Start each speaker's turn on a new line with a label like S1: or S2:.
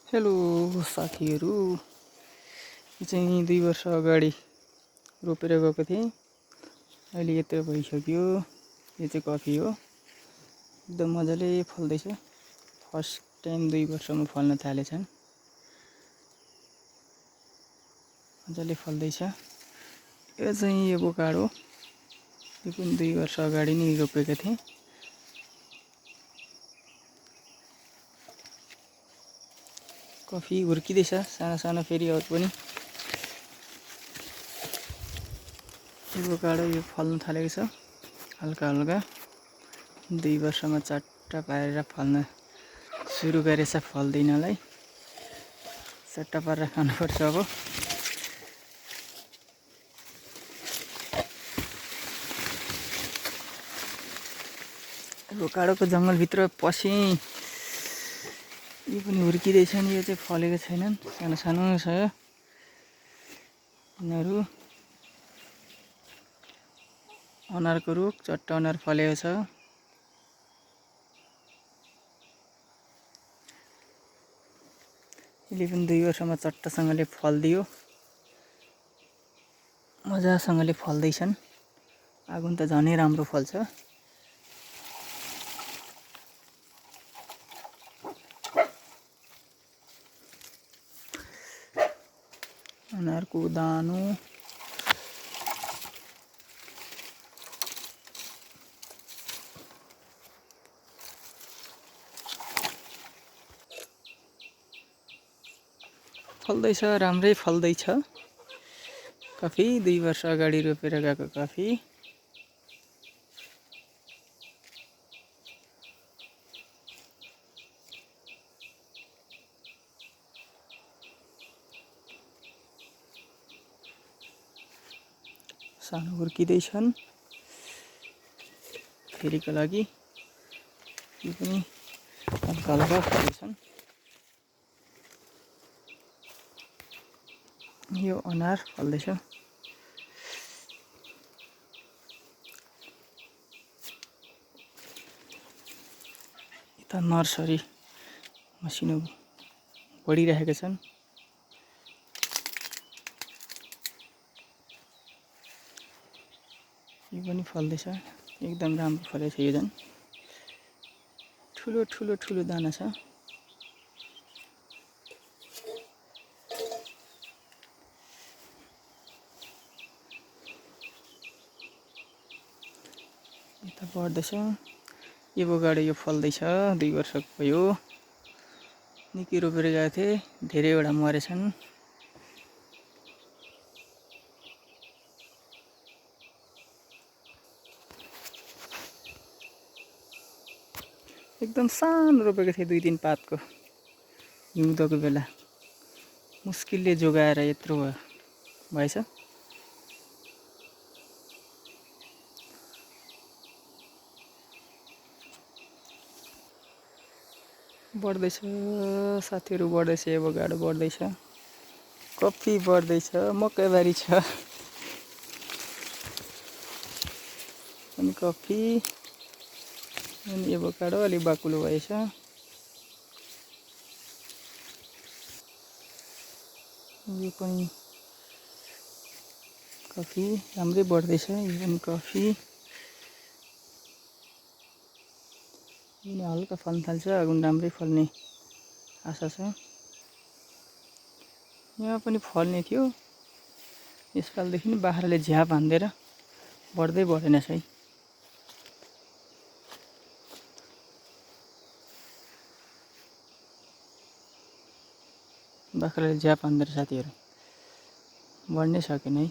S1: Hello साथीहरू, यो चाहिँ 2 वर्ष अगाडि रोपेर गएको थिएँ। अहिले यत्रो भइसक्यो। यो चाहिँ कफी हो, एकदम मजाले फल्दैछ। फर्स्ट टाइम 2 वर्षमा फल्न थालेछन्, मजाले फल्दैछ। यो चाहिँ एभोकाडो, यो पनि 2 वर्ष अगाडि नै रोपेको थिएँ। कफी हुर्किँदैछ, सानो सानो फेरि अरू पनि। एभोकाडो यो फल्न थालेको छ हल्का हल्का। 2 वर्षमा चट्टा पारेर फल्न सुरु गरेछ फल्दिनलाई। चट्टा पारेर खानुपर्छ अब। एभोकाडोको जङ्गलभित्र पसेँ। यो पनि हुर्किँदैछन्, यो चाहिँ फलेको छैनन्, सानो सानो छ यिनीहरू। अनारको रुख, चट्टा अनार फलेको छ। यसले पनि 2 वर्षमा चट्टासँगले फलिदियो, मजासँगले फल्दैछन्। आगो त झनै राम्रो फल्छ। अनारको दानो फल्दैछ, राम्रै फल्दैछ। कफी 2 वर्ष अगाडि रोपेर गएको कफी। सानो हुर्किँदैछन् फेरिको लागि। यो पनि हल्का हल्का फल्दैछन्। यो अनार फल्दैछ। यता नर्सरी मसिनो बढिरहेका छन्। यो पनि फल्दैछ, एकदम राम्रो फलेको छ। यो झन् ठुलो ठुलो ठुलो दाना छ। यता बढ्दैछ। एभोकाडो यो फल्दैछ, 2 वर्ष भयो। निकै रोपेर गएको थिएँ, धेरैवटा मरेछन्। एकदम सानो रोपेको थिएँ, 2-3 पातको। हिउँदको बेला मुस्किलले जोगाएर यत्रो भएछ। बढ्दैछ साथीहरू, बढ्दैछ। एभोकाडो बढ्दैछ, कफी बढ्दैछ, मकैबारी छ अनि कफी अनि एभोकाडो अलि बाक्लो भएछ। यो पनि कफी राम्रै बढ्दैछ। यो पनि कफी, यो हल्का फल्न थाल्छ, आगो राम्रै फल्ने आशा छ। यहाँ पनि फल्ने थियो, यसपालिदेखि बाख्राले झ्याप हान्दिएर बढ्दै बढेन है। बाख्राले झ्याप हान्दिएर साथीहरू बढ्नै सकेन है।